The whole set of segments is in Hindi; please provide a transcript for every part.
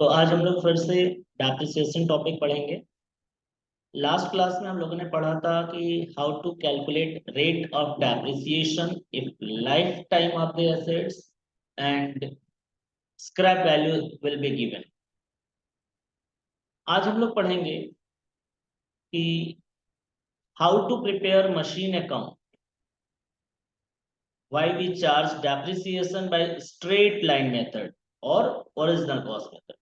तो आज हम लोग फिर से डेप्रिसिएशन टॉपिक पढ़ेंगे। लास्ट क्लास में हम लोगों ने पढ़ा था कि how to calculate rate of depreciation if life time of the assets and scrap value will be given. आज हम लोग पढ़ेंगे कि how to prepare machine account, why we charge depreciation by straight line method और ओरिजिनल कॉस्ट मेथड।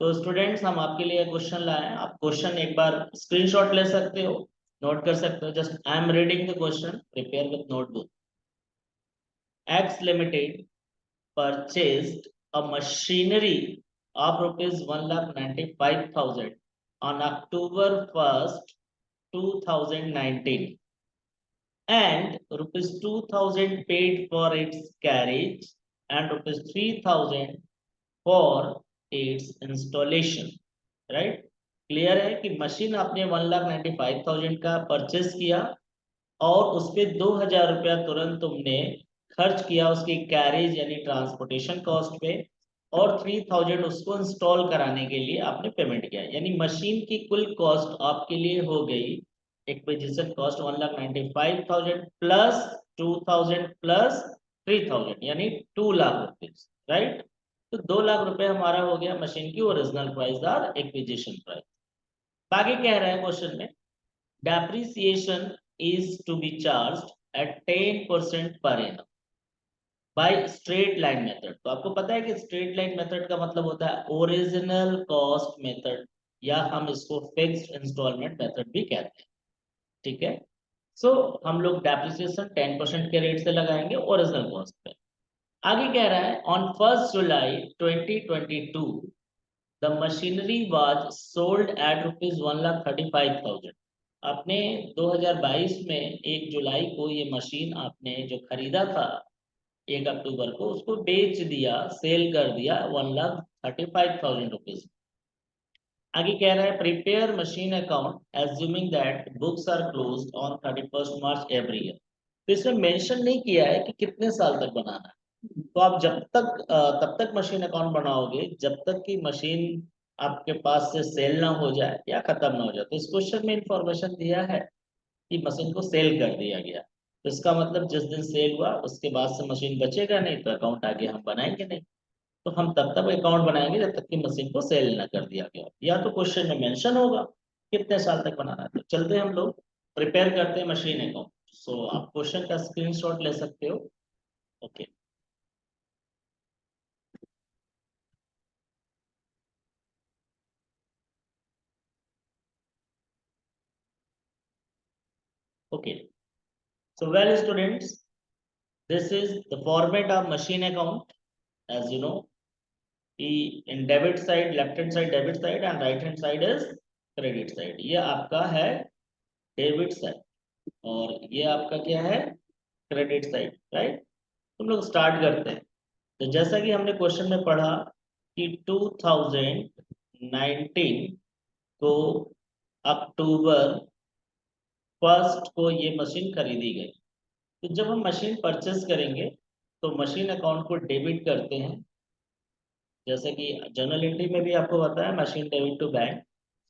तो स्टूडेंट्स, हम आपके लिए क्वेश्चन लाए हैं। आप क्वेश्चन एक बार स्क्रीनशॉट ले सकते हो, नोट कर सकते हो। Just I am reading the question, prepare with notebook. X Limited purchased a machinery of rupees 1,95,000 on October 1st, 2019 and rupees 2,000 paid for its carriage and rupees 3,000 for its installation। Right, clear है कि मशीन आपने 1,95,000 का परचेस किया और उस पे 2,000 रुपया तुरंत तुमने खर्च किया उसकी कैरेज यानी ट्रांसपोर्टेशन कॉस्ट पे, और 3,000 उसको इंस्टॉल कराने के लिए आपने पेमेंट किया। यानी मशीन की कुल कॉस्ट आपके लिए हो गई एक्विजिशन कॉस्ट 1,95,000 प्लस 2,000 प्लस 3,000 यानी 2 लाख रुपीज। राइट, तो 2 लाख रुपए हमारा हो गया मशीन की ओरिजिनल प्राइस और एक्विजिशन प्राइस। बाकी कह रहा है क्वेश्चन में depreciation is to be charged at 10% per annum by straight line method। तो आपको पता है कि स्ट्रेट लाइन मेथड का मतलब होता है ओरिजिनल कॉस्ट मेथड, या हम इसको फिक्स्ड इंस्टॉलमेंट मेथड भी कहते हैं। ठीक है, सो हम लोग डेप्रिसिएशन 10% के रेट से लगाएंगे ओरिजिनल कॉस्ट पे। आगे कह रहा है on 1 July 2022 the machinery was sold at rupees 1,35,000। आपने 2022 में 1 जुलाई को ये मशीन आपने जो खरीदा था 1 अक्टूबर को, उसको बेच दिया, सेल कर दिया 1,35,000 रुपीज। आगे कह रहा है prepare machine account assuming that books are closed on 31 March every year. तो इसमें मेंशन नहीं किया है कि कितने साल तक बनाना है। तो आप जब तक तब तक मशीन अकाउंट बनाओगे जब तक कि मशीन आपके पास से सेल ना हो जाए या खत्म ना हो जाए। तो इस क्वेश्चन में इंफॉर्मेशन दिया है कि मशीन को सेल कर दिया गया, तो इसका मतलब जिस दिन सेल हुआ उसके बाद से मशीन बचेगा नहीं, तो अकाउंट आगे हम बनाएंगे नहीं। तो हम तब तक अकाउंट बनाएंगे जब तक कि मशीन को सेल ना कर दिया गया, या तो क्वेश्चन में मेंशन होगा कितने साल तक बनाना है। तो चलते हैं हम लोग प्रिपेयर करते हैं मशीन अकाउंट। सो आप क्वेश्चन का स्क्रीनशॉट ले सकते हो। Okay, okay. So well students, this is the format of machine account। As you know, in debit side, left hand side debit side and right hand side is credit side। ये आपका है डेबिट साइड और ये आपका क्या है, क्रेडिट साइड। राइट, तुम लोग स्टार्ट करते हैं। तो जैसा कि हमने क्वेश्चन में पढ़ा कि 2019 को अक्टूबर 1 को ये मशीन खरीदी गई। तो जब हम मशीन परचेस करेंगे तो मशीन अकाउंट को डेबिट करते हैं, जैसे कि जर्नल एंट्री में भी आपको बताया मशीन डेबिट टू बैंक।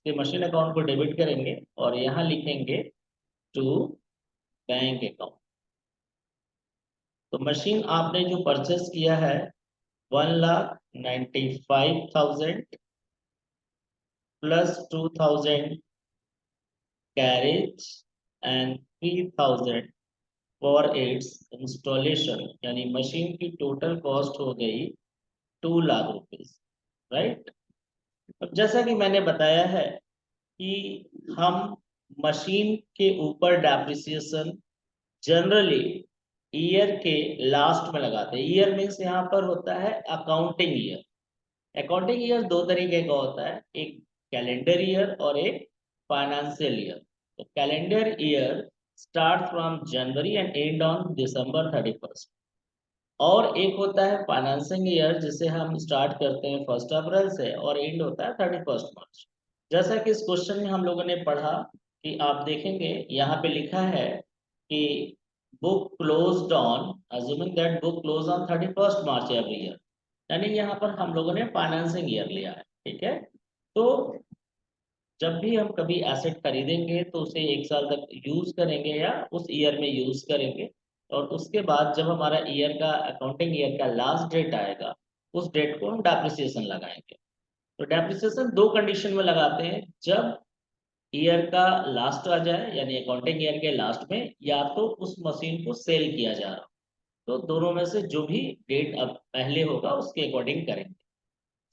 ये मशीन अकाउंट को डेबिट करेंगे और यहाँ लिखेंगे टू बैंक अकाउंट। तो मशीन आपने जो परचेस किया है 1,95,000 plus 2,000 carriage and 3,000 for its installation, यानी मशीन की टोटल कॉस्ट हो गई 2 लाख रुपीज। राइट, अब जैसा कि मैंने बताया है कि हम मशीन के ऊपर डेप्रिसिएशन जनरली ईयर के लास्ट में लगाते हैं। ईयर मीन्स यहाँ पर होता है अकाउंटिंग ईयर। अकाउंटिंग ईयर दो तरीके का होता है, एक कैलेंडर ईयर और एक फाइनेंशियल ईयर। तो calendar year start from January and and on December 31st, और एक होता है फाइनेंसिंग ईयर जिसे हम स्टार्ट करते हैं 1 अप्रैल से और एंड होता है 31 मार्च। जैसा कि इस क्वेश्चन में हम लोगों ने पढ़ा कि आप देखेंगे यहाँ पे लिखा है कि book closed on, assuming that book close on 31 March every year, यानी यहाँ पर हम लोगों ने फाइनेंसिंग ईयर लिया है। ठीक है। तो जब भी हम कभी एसेट खरीदेंगे तो उसे 1 साल तक यूज करेंगे या उस ईयर में यूज करेंगे, और उसके बाद जब हमारा ईयर का अकाउंटिंग ईयर का लास्ट डेट आएगा उस डेट को हम डेप्रिसिएशन लगाएंगे। तो डेप्रिसिएशन दो कंडीशन में लगाते हैं, जब ईयर का लास्ट आ जाए यानी अकाउंटिंग ईयर के लास्ट में, या तो उस मशीन को सेल किया जा रहा हो। तो दोनों में से जो भी डेट अब पहले होगा उसके अकॉर्डिंग करेंगे।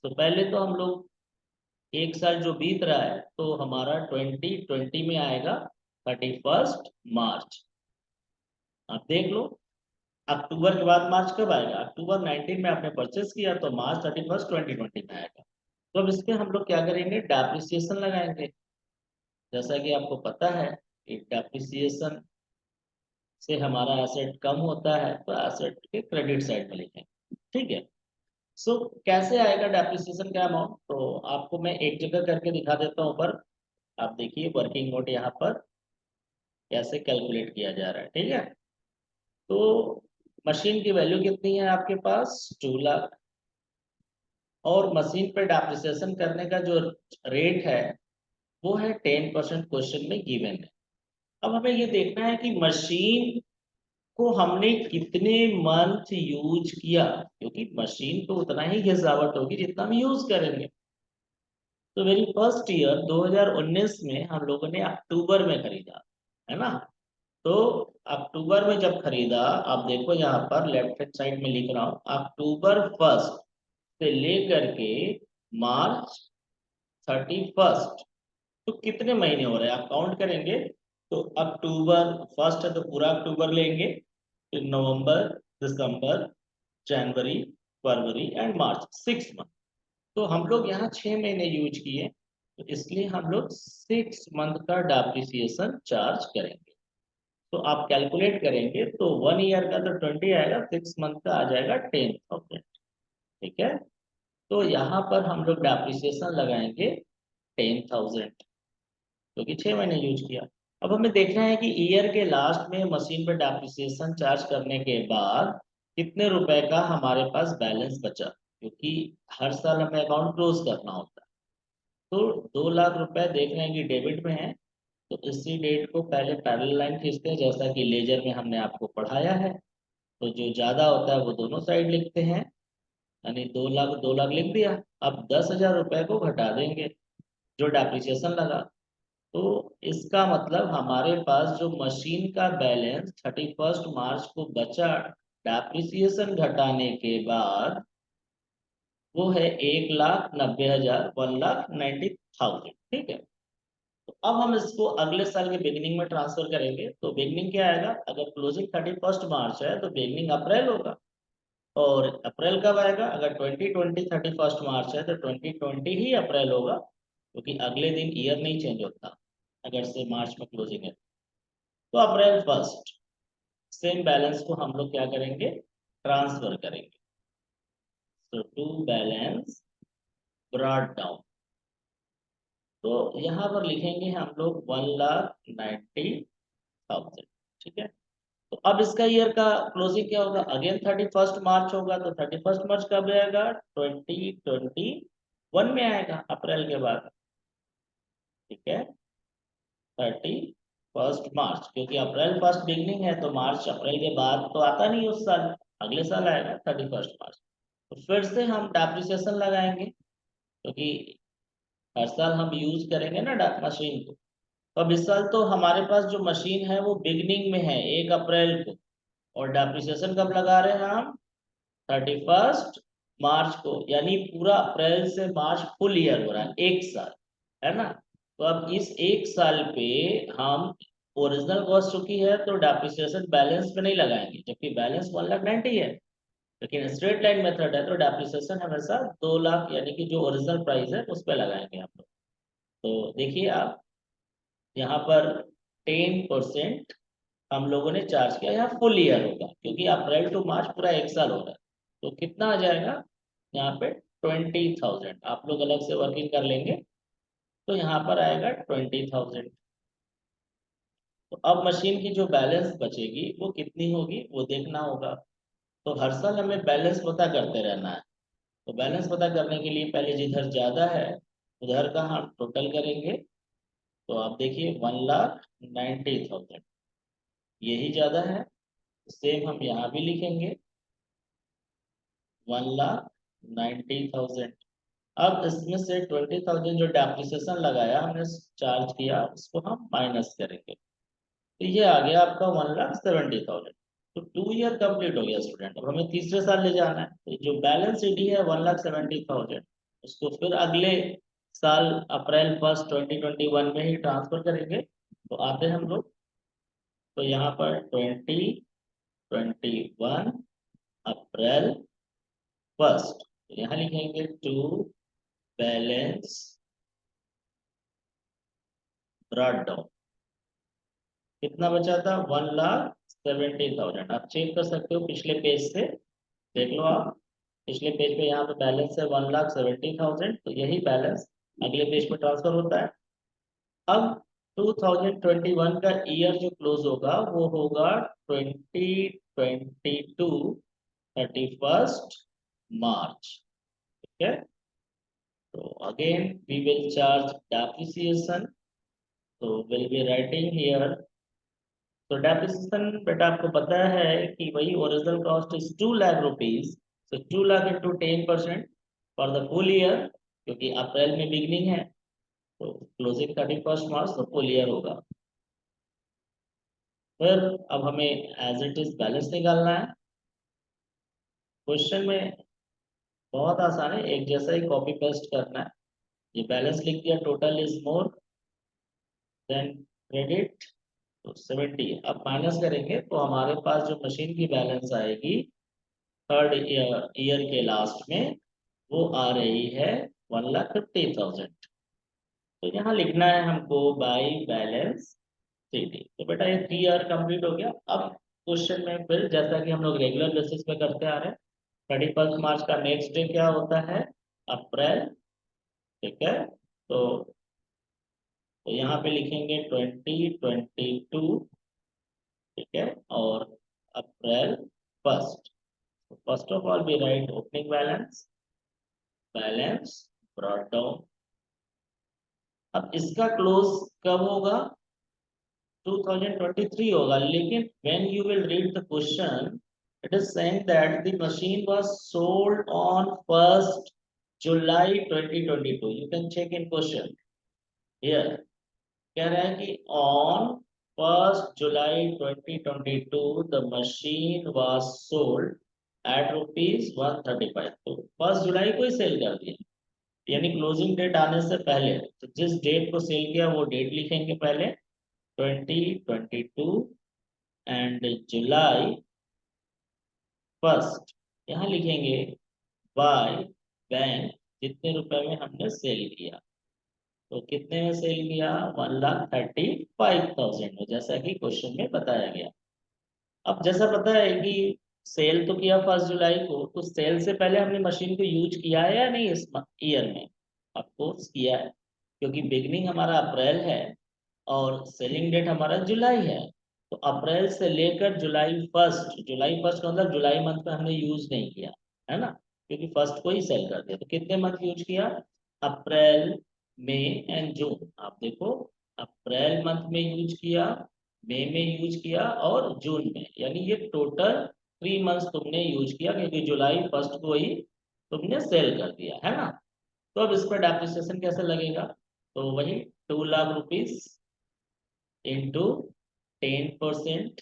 तो पहले तो हम लोग 1 साल जो बीत रहा है तो हमारा 2020 में आएगा 31 मार्च। आप देख लो, अक्टूबर के बाद मार्च कब आएगा? अक्टूबर 19 में आपने परचेस किया तो मार्च 31 2020 में आएगा। तो अब इसके हम लोग क्या करेंगे, डेप्रिसिएशन लगाएंगे। जैसा कि आपको पता है कि डेप्रिसिएशन से हमारा एसेट कम होता है तो एसेट के क्रेडिट साइड में लिखेंगे। ठीक है। सो कैसे आएगा डेप्रिसिएशन का अमाउंट, तो आपको मैं एक जगह करके दिखा देता हूँ ऊपर। आप देखिए वर्किंग नोट यहाँ पर कैसे कैलकुलेट किया जा रहा है। ठीक है। तो मशीन की वैल्यू कितनी है आपके पास? 2 लाख। और मशीन पे डेप्रिसिएशन करने का जो रेट है वो है 10% क्वेश्चन में गिवन है। अब हमें ये देखना है कि मशीन को हमने कितने मंथ यूज किया, क्योंकि मशीन तो उतना ही घिसावट होगी जितना हम यूज करेंगे। तो मेरी फर्स्ट ईयर 2019 में हम लोगों ने अक्टूबर में खरीदा, है ना। तो अक्टूबर में जब खरीदा, आप देखो यहाँ पर लेफ्ट हैंड साइड में लिख रहा हूँ, अक्टूबर 1 से लेकर के मार्च 31। तो कितने महीने हो रहे हैं आप काउंट करेंगे। तो अक्टूबर 1 है तो पूरा अक्टूबर लेंगे, फिर नवंबर, दिसंबर, जनवरी, फरवरी एंड मार्च, 6 मंथ। तो हम लोग यहाँ 6 महीने यूज किए, तो इसलिए हम लोग 6 मंथ का डेप्रिसिएशन चार्ज करेंगे। तो आप कैलकुलेट करेंगे तो 1 ईयर का तो 20 आएगा, 6 मंथ का आ जाएगा 10,000। ठीक है। तो यहाँ पर हम लोग डेप्रिसिएशन लगाएंगे 10,000, क्योंकि 6 महीने यूज किया। अब हमें देखना है कि ईयर के लास्ट में मशीन पर डेप्रिसिएशन चार्ज करने के बाद कितने रुपए का हमारे पास बैलेंस बचा, क्योंकि हर साल हमें अकाउंट क्लोज करना होता है। तो 2 लाख रुपए देख रहे हैं कि डेबिट में है, तो इसी डेट को पहले पैरेलल लाइन खींचते हैं, जैसा कि लेजर में हमने आपको पढ़ाया है। तो जो ज्यादा होता है वो दोनों साइड लिखते हैं, यानी 2 लाख 2 लाख लिख दिया। अब 10,000 रुपए को घटा देंगे जो डेप्रिसिएशन लगा। तो इसका मतलब हमारे पास जो मशीन का बैलेंस 31 मार्च को बचा डेप्रिसिएशन घटाने के बाद, वो है 1,90,000, 1,90,000। ठीक है। तो अब हम इसको अगले साल के बिगिनिंग में ट्रांसफर करेंगे। तो बिगिनिंग क्या आएगा, अगर क्लोजिंग 31 मार्च है तो बिगिनिंग अप्रैल होगा। और अप्रैल कब आएगा, अगर 2020 31 मार्च है तो 2020 ही अप्रैल होगा, क्योंकि अगले दिन ईयर नहीं चेंज होता अगर से मार्च में क्लोजिंग है। तो अप्रैल 1 सेम बैलेंस को हम लोग क्या करेंगे, ट्रांसफर करेंगे। तो टू बैलेंस ब्रॉट डाउन, तो यहाँ पर लिखेंगे हम लोग 1,90,000। ठीक है। तो अब इसका ईयर का क्लोजिंग क्या होगा, अगेन 31 मार्च होगा। तो 31 मार्च कब आएगा, 2021 में आएगा, अप्रैल के बाद। ठीक है। 31 मार्च, क्योंकि अप्रैल 1 बिगनिंग है तो मार्च अप्रैल के बाद तो आता नहीं उस साल, अगले साल आएगा 31 मार्च। तो फिर से हम डेप्रिसिएशन लगाएंगे, क्योंकि हर साल हम यूज करेंगे ना मशीन को। तो अब इस साल तो हमारे पास जो मशीन है वो बिगनिंग में है 1 अप्रैल को, और डेप्रिसिएशन कब लगा रहे हैं हम, 31 मार्च को, यानी पूरा अप्रैल से मार्च फुल ईयर हो रहा है, 1 साल, है ना। तो अब इस 1 साल पे हम ओरिजिनल कॉस्ट चुकी है तो डेप्रिसिएशन बैलेंस पे नहीं लगाएंगे, जबकि बैलेंस 1,90,000 है। लेकिन स्ट्रेट लाइन मेथड है तो डेप्रिसिएशन हमेशा 2 लाख यानी कि जो ओरिजिनल प्राइस है उस पर लगाएंगे हम लोग। तो देखिए आप यहाँ पर 10% हम लोगों ने चार्ज किया, यहाँ फुल ईयर होगा क्योंकि अप्रैल टू मार्च पूरा 1 साल हो रहा है। तो कितना आ जाएगा यहाँ पे, 20,000। आप लोग अलग से वर्किंग कर लेंगे, तो यहाँ पर आएगा 20,000। तो अब मशीन की जो बैलेंस बचेगी वो कितनी होगी वो देखना होगा। तो हर साल हमें बैलेंस पता करते रहना है। तो बैलेंस पता करने के लिए पहले जिधर ज्यादा है उधर का हम टोटल करेंगे। तो आप देखिए 1,90,000 यही ज्यादा है, सेम हम यहाँ भी लिखेंगे 1,90,000। अब इसमें से 20,000 जो डेप्रिसिएशन लगाया हमने चार्ज किया उसको हम माइनस करेंगे, तो ये आ गया आपका 1,70,000। तो 2 ईयर कंप्लीट हो गया स्टूडेंट। अब हमें तीसरे साल ले जाना है, तो जो बैलेंस ईडी है 1,70,000 उसको फिर अगले साल अप्रैल 1 2021 में ही ट्रांसफर करेंगे। तो आते हैं हम लोग, तो यहाँ पर 2021 अप्रैल 1, तो यहाँ लिखेंगे टू बैलेंस ब्रॉट डाउन। कितना बचा था 1,70,000। आप चेक कर सकते हो पिछले पेज से, देख लो आप पिछले पेज पे यहाँ पे बैलेंस है 1,70,000, तो यही बैलेंस अगले पेज पे ट्रांसफर होता है। अब 2021 का ईयर जो क्लोज होगा वो होगा 2022 31 मार्च। ठीक है, तो again we will charge depreciation, तो विल बी राइटिंग हियर। तो डेप्रिसिएशन बेटा आपको पता है कि वही original cost is 2 lakh rupees, तो 2 lakh into 10% for the full year, क्योंकि अप्रैल में बिगनिंग है तो क्लोजिंग 31 मार्च, तो फुल ईयर होगा। फिर अब हमें एज इट इज बैलेंस निकालना है। क्वेश्चन में बहुत आसान है, एक जैसा ही कॉपी पेस्ट करना है। ये बैलेंस लिख दिया, total is more than credit, तो 70। अब माइनस करेंगे तो हमारे पास जो मशीन की बैलेंस आएगी थर्ड ईयर के लास्ट में वो आ रही है 1,50,000। तो यहाँ लिखना है हमको बाई बैलेंस सीटी। तो बेटा ये 3 ईयर कंप्लीट हो गया। अब क्वेश्चन में फिर जैसा कि हम लोग रेगुलर बेसिस पे करते आ रहे हैं, 31 मार्च का नेक्स्ट डे क्या होता है, अप्रैल। ठीक है, तो यहाँ पे लिखेंगे 2022। ठीक है, और अप्रैल 1। First of all we write opening balance brought down. अब इसका क्लोज कब होगा, 2023 होगा, लेकिन when you will read the question, it is saying that the machine was sold on 1st July 2022. You can check in question here. कह रहा है कि on 1st July 2022 the machine was sold at ₹135। तो 1st जुलाई को ही सेल कर दिया, यानी क्लोजिंग डेट आने से पहले। तो जिस डेट को सेल किया वो डेट लिखेंगे पहले 2022 एंड July 1। यहाँ लिखेंगे बाय बैंक जितने रुपए में हमने सेल किया, तो कितने में सेल किया 1,35,000 में, जैसा कि क्वेश्चन में बताया गया। अब जैसा पता है कि सेल तो किया 1 जुलाई को, तो सेल से पहले हमने मशीन को यूज किया है या नहीं इस ईयर में, ऑफकोर्स किया है, क्योंकि बिगनिंग हमारा अप्रैल है और सेलिंग डेट हमारा जुलाई है। तो अप्रैल से लेकर जुलाई 1 का मतलब जुलाई मंथ में हमने यूज नहीं किया है ना, क्योंकि फर्स्ट को ही सेल कर दिया। तो कितने मंथ यूज किया, अप्रैल मई एंड जून। आप देखो अप्रैल मंथ में यूज किया, मई में यूज किया और जून में, यानी ये टोटल 3 मंथ्स तुमने यूज किया, क्योंकि जुलाई 1 को ही तुमने सेल कर दिया है ना। तो अब इस पर डेप्रिसिएशन कैसे लगेगा, तो वही 2 lakh rupees into 10%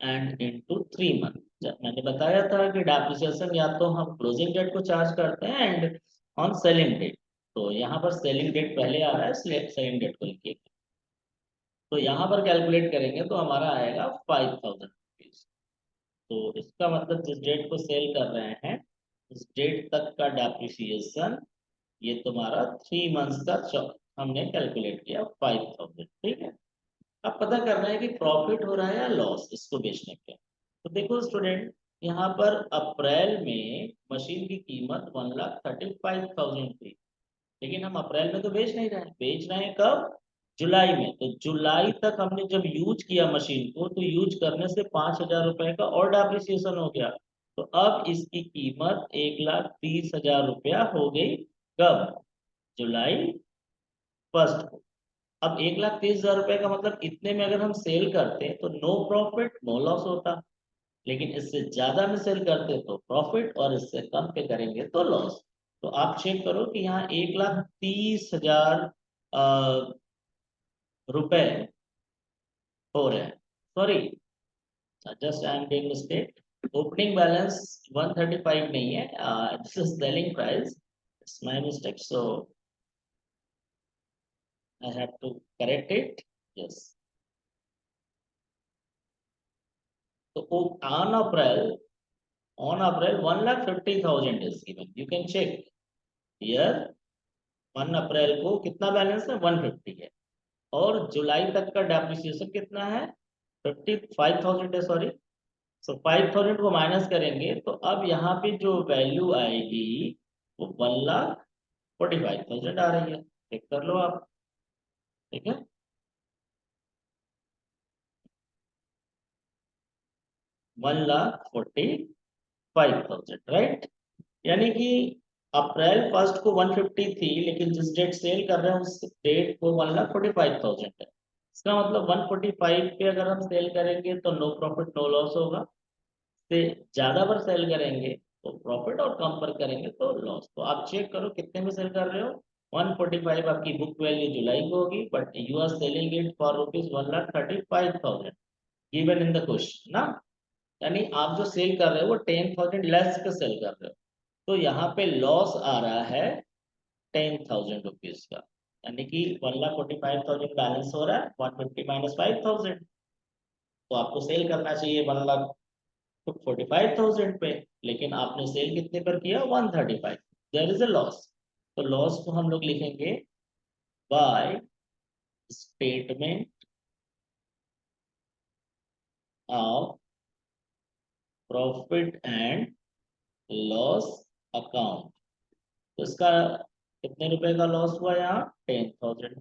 and into 3 month. मैंने बताया था कि डेप्रिसिएशन या तो हम क्लोजिंग डेट को चार्ज करते हैं एंड ऑन सेलिंग डेट। तो यहाँ पर सेलिंग डेट पहले आ रहा है, सेलिंग डेट को लिखिए। तो यहाँ पर कैलकुलेट करेंगे तो हमारा आएगा 5,000 रुपीज। तो इसका मतलब जिस डेट को सेल कर रहे हैं उस डेट तक का डेप्रिसिएशन ये तुम्हारा 3 मंथ्स का हमने कैलकुलेट किया 5,000। ठीक है, अब पता करना है कि प्रॉफिट हो रहा है या लॉस इसको बेचने पे। तो देखो स्टूडेंट, यहाँ पर अप्रैल में मशीन की कीमत 1,35,000 थी, लेकिन हम अप्रैल में तो बेच नहीं रहे हैं, बेच रहे हैं कब, जुलाई में। तो जुलाई तक हमने जब यूज किया मशीन को, तो यूज करने से 5,000 रुपए का और डेप्रिसिएशन हो गया। तो अब इसकी कीमत 1,30,000 रुपया हो गई कब? जुलाई 1 को। अब 1,30,000 रुपए का मतलब इतने में अगर हम सेल करते तो नो प्रॉफिट नो लॉस होता, लेकिन इससे ज्यादा में सेल करते तो प्रॉफिट, और इससे कम पे करेंगे तो लॉस। तो आप चेक करो कि यहाँ 1,30,000 रुपए हो रहे हैं। Sorry, just I am doing mistake. Opening balance 135 नहीं है, this is selling price, it's my mistake, so I have to correct it. Yes, तो on April 1,50,000 is given. You can check here 1 अप्रैल को कितना बैलेंस है? 150 है। और जुलाई तक का डेप्रिसिएशन कितना है? 55,000 है, सॉरी। सो 5,000 को माइनस करेंगे तो अब यहाँ पे जो वैल्यू आएगी वो 1,45,000 आ रही है। चेक कर लो आप, ठीक है। 1,45,000, राइट। यानी कि अप्रैल 1 को 150 थी, लेकिन जिस डेट सेल कर रहे हैं उस डेट को 1,45,000 है। इसका मतलब 145 पे अगर हम सेल करेंगे तो नो प्रॉफिट नो लॉस होगा, से ज्यादा पर सेल करेंगे तो प्रॉफिट, और कम पर करेंगे तो लॉस। तो आप चेक करो कितने में सेल कर रहे हो। 145 आपकी बुक वैल्यू जुलाई को होगी, but you are selling it for ₹1,35,000 given in the question ना। यानी आप जो सेल कर रहे हो वो 10,000 लेस पे सेल कर रहे हो, तो यहाँ पे लॉस आ रहा है 10,000 रुपीज का। यानी कि 1,45,000 बैलेंस हो रहा है, 150 माइनस 5,000, तो आपको सेल करना चाहिए 1,45,000 पे, लेकिन आपने सेल कितने पर किया? 135। There is a loss. तो लॉस को हम लोग लिखेंगे by statement of profit and loss account. तो इसका कितने रुपए का लॉस हुआ यहाँ? 10,000।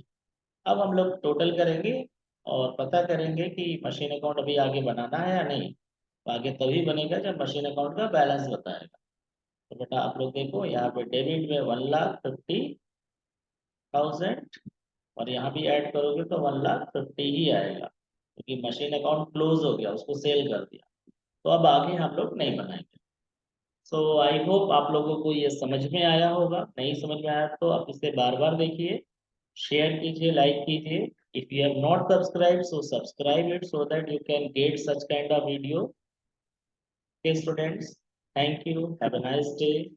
अब हम लोग टोटल करेंगे और पता करेंगे कि मशीन अकाउंट अभी आगे बनाना है या नहीं। तो आगे तभी बनेगा जब मशीन अकाउंट का बैलेंस बताएगा। तो बेटा आप लोग देखो, यहाँ पे डेबिट में 1,50,000, और यहाँ भी ऐड करोगे तो 1,50,000 ही आएगा, क्योंकि मशीन अकाउंट क्लोज हो गया, उसको सेल कर दिया। तो अब आगे हम लोग नहीं बनाएंगे। सो आई होप आप लोगों को ये समझ में आया होगा। नहीं समझ में आया तो आप इसे बार बार देखिए, शेयर कीजिए, लाइक कीजिए। If you have not subscribe, so subscribe it so that you can get such kind of video. Okay students, thank you, have a nice day.